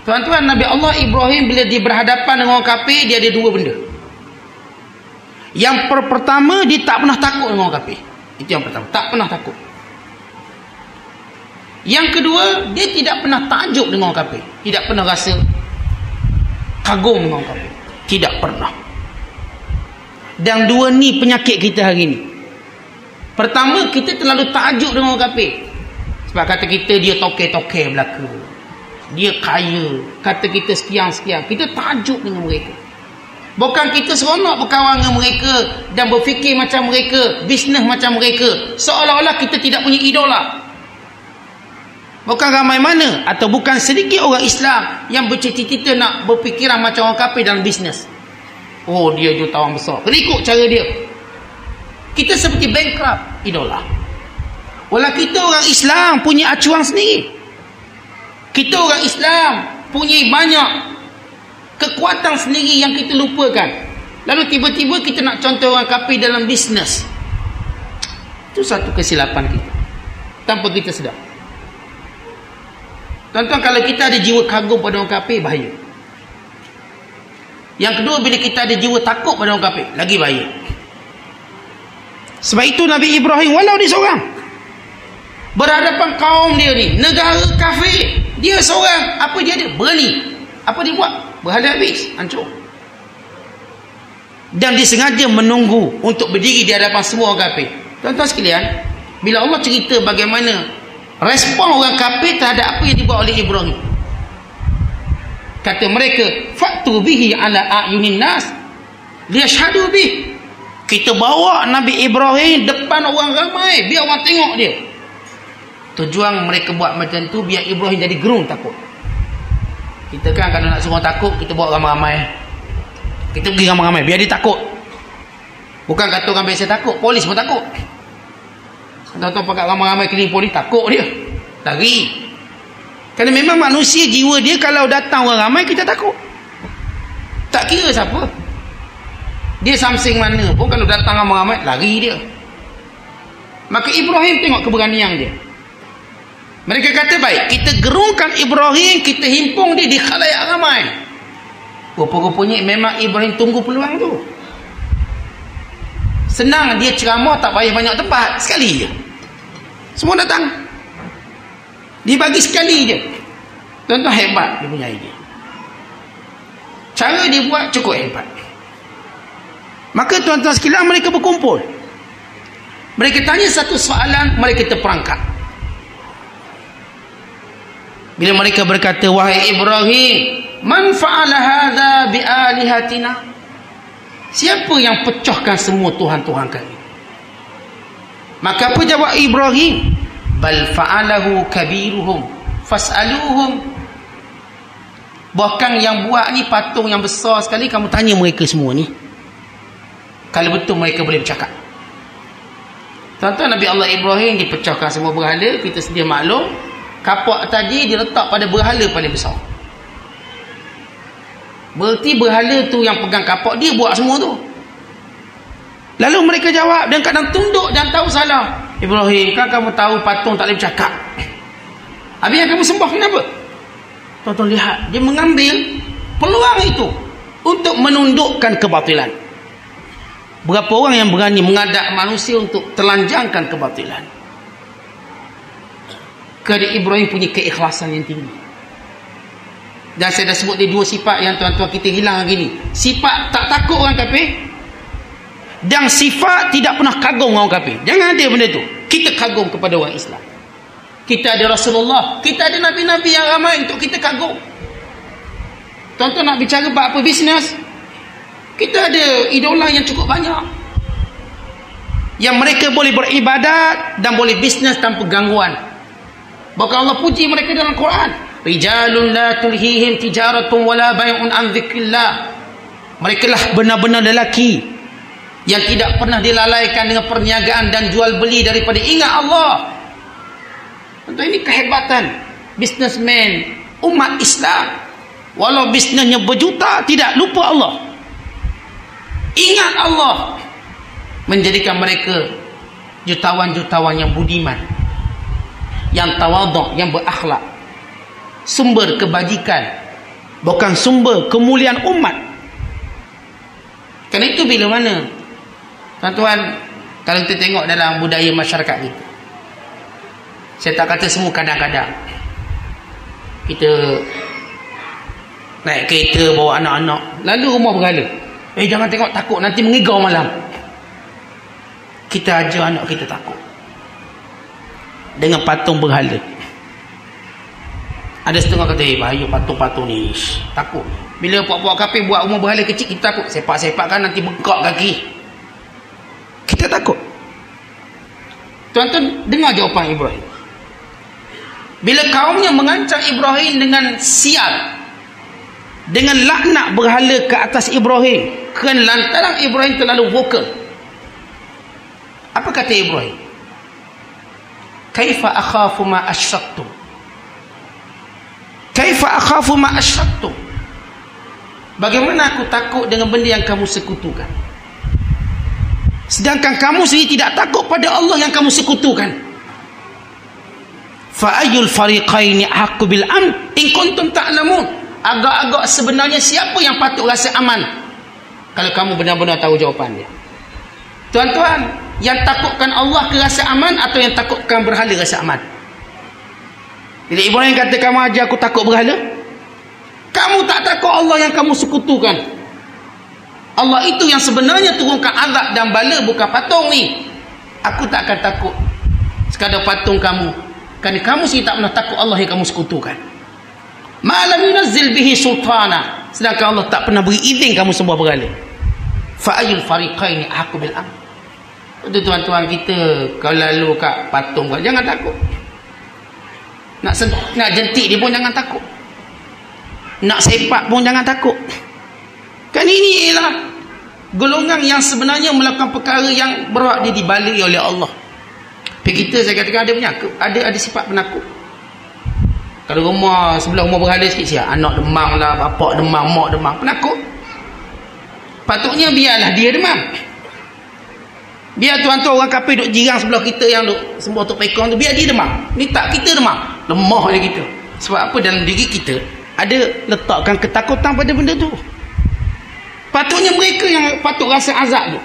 Tuan-tuan, Nabi Allah Ibrahim bila dia berhadapan dengan orang kafir, dia ada dua benda. Yang pertama, dia tak pernah takut dengan orang kafir. Itu yang pertama, tak pernah takut. Yang kedua, dia tidak pernah takjub dengan orang kafir. Tidak pernah rasa kagum dengan orang kafir. Tidak pernah. Dan dua ni penyakit kita hari ni. Pertama, kita terlalu takjub dengan orang kafir. Sebab kata kita dia toke-toke belaka, dia kaya, kata kita sekian-sekian, kita takjub dengan mereka. Bukan kita seronok berkawan dengan mereka dan berfikir macam mereka, bisnes macam mereka, seolah-olah kita tidak punya idola. Bukan ramai mana atau bukan sedikit orang Islam yang bercita-cita nak berfikiran macam orang kafir dalam bisnes. Oh, dia jutawan besar, kena ikut cara dia. Kita seperti bankrupt idola. Walau kita orang Islam punya acuan sendiri. Kita orang Islam punya banyak kekuatan sendiri yang kita lupakan. Lalu tiba-tiba kita nak contoh orang kafir dalam bisnes. Itu satu kesilapan kita, tanpa kita sedar. Tuan-tuan, kalau kita ada jiwa kagum pada orang kafir, bahaya. Yang kedua, bila kita ada jiwa takut pada orang kafir, lagi bahaya. Sebab itu Nabi Ibrahim, walau dia seorang, berhadapan kaum dia ni, negara kafir, dia seorang, apa dia ada? Berani. Apa dia buat? Berhadap habis, hancur. Dan dia sengaja menunggu untuk berdiri di hadapan semua orang kafir. Tuan-tuan sekalian, bila Allah cerita bagaimana respon orang kafir terhadap apa yang dibuat oleh Ibrahim, kata mereka, fa'tu bihi ala a'yunin nas liyashhadu bih. Kita bawa Nabi Ibrahim depan orang ramai, biar orang tengok dia. Tujuan mereka buat macam tu biar Ibrahim jadi gerung takut. Kita kan kalau nak suruh takut, kita bawa ramai-ramai. Kita pergi ramai-ramai biar dia takut. Bukan kata orang biasa takut, polis pun takut. Tuan-tuan pakai ramai-ramai keliling polis, takut dia, lari. Kerana memang manusia, jiwa dia kalau datang orang ramai, kita takut. Tak kira siapa, dia samsing mana pun, kalau datang ramai-ramai, lari dia. Maka Ibrahim tengok keberanian dia. Mereka kata, baik, kita gerungkan Ibrahim, kita himpung dia di khalayak ramai. Rupa-rupanya memang Ibrahim tunggu peluang tu. Senang dia ceramah, tak payah banyak tempat, sekali je semua datang, dia bagi sekali je. Tuan-tuan, hebat dia punya idea, cara dia buat cukup hebat. Maka tuan-tuan sekalian, mereka berkumpul, mereka tanya satu soalan, mereka terperangkap. Bila mereka berkata, wahai Ibrahim, man fa'ala hadha bi'alihatina, siapa yang pecahkan semua Tuhan-Tuhan kami? Maka apa jawab Ibrahim? Bal fa'alahu kabiruhum fas'aluhum. Bahkan yang buat ni patung yang besar sekali, kamu tanya mereka semua ni, kalau betul mereka boleh bercakap. Tuan-tuan, Nabi Allah Ibrahim dipecahkan semua berhala. Kita sedia maklum, kapak tadi diletak pada berhala paling besar. Berarti berhala tu yang pegang kapak, dia buat semua tu. Lalu mereka jawab dan kadang tunduk dan tahu salah. Ibrahim, kan kamu tahu patung tak boleh bercakap, habis yang kamu sembah kenapa? Tuan-tuan lihat, dia mengambil peluang itu untuk menundukkan kebatilan. Berapa orang yang berani mengadap manusia untuk telanjangkan kebatilan? Kerana Ibrahim punya keikhlasan yang tinggi. Dan saya dah sebut dia dua sifat yang tuan-tuan kita hilang hari ni. Sifat tak takut orang kafir, dan sifat tidak pernah kagum orang kafir. Jangan ada benda tu. Kita kagum kepada orang Islam. Kita ada Rasulullah, kita ada Nabi-Nabi yang ramai untuk kita kagum. Tuan-tuan nak bicara apa bisnes, kita ada idola yang cukup banyak, yang mereka boleh beribadat dan boleh bisnes tanpa gangguan. Bahkan Allah puji mereka dalam Quran, rijalun la tulhihim tijaratun wala bai'un an dzikrillah. Mereka lah benar-benar lelaki yang tidak pernah dilalaikan dengan perniagaan dan jual beli daripada ingat Allah. Tentu ini kehebatan businessman umat Islam. Walau bisnesnya berjuta, tidak lupa Allah, ingat Allah, menjadikan mereka jutawan-jutawan yang budiman, yang tawaduk, yang berakhlak, sumber kebajikan bukan sumber kemuliaan umat. Kerana itu bila mana tuan-tuan, kalau kita tengok dalam budaya masyarakat kita, saya tak kata semua, kadang-kadang kita naik kereta bawa anak-anak lalu rumah berhala, jangan tengok, takut nanti mengigau malam. Kita ajar anak kita takut dengan patung berhala. Ada setengah kata, bahaya patung-patung ni, takut. Bila puak-puak kafir buat rumah berhala kecil, kita takut, sepak-sepak kan nanti bengkak kaki, kita takut. Tuan-tuan dengar jawapan Ibrahim. Bila kaumnya mengancam Ibrahim dengan sial, dengan laknat berhala ke atas Ibrahim, kerana lantaran Ibrahim terlalu vokal, apa kata Ibrahim? Kaifa akhafu ma asyraktum, kaifa akhafu ma asyraktum, bagaimana aku takut dengan benda yang kamu sekutukan, sedangkan kamu sendiri tidak takut pada Allah yang kamu sekutukan. Fa ayyul fariqaini haqqu bil amn in kuntum ta'lamun. Agak-agak sebenarnya siapa yang patut rasa aman kalau kamu benar-benar tahu jawapan dia. Tuan-tuan, yang takutkan Allah ke rasa aman atau yang takutkan berhala rasa aman? Bila Ibrahim kata kamu ajar aku takut berhala, kamu tak takut Allah yang kamu sekutukan. Allah itu yang sebenarnya turunkan azab dan bala, bukan patung ni. Aku tak akan takut sekadar patung kamu, kerana kamu sendiri tak pernah takut Allah yang kamu sekutukan. Ma'lam yunazzil bihi sultana, sedangkan Allah tak pernah beri izin kamu semua berhala. Fa'ayul fariqaini ahqqu bil amn. Itu tuan-tuan kita kalau lalu kat patung, jangan takut. Nak jentik dia pun jangan takut. Nak sepak pun jangan takut. Kan ini ialah golongan yang sebenarnya melakukan perkara yang berhak dia dibalai oleh Allah. Tapi kita, saya katakan, ada sifat penakut. Kalau rumah sebelah rumah berhala sikit siap, anak demam lah, bapak demam, mak demam, penakut. Patutnya biarlah dia demam. Biar tuan-tuan orang kafir duk jirang sebelah kita yang duk sembah tok pekong tu, biar dia demam. Ni tak, kita demam, lemah je kita. Sebab apa? Dalam diri kita ada letakkan ketakutan pada benda tu. Patutnya mereka yang patut rasa azab tu.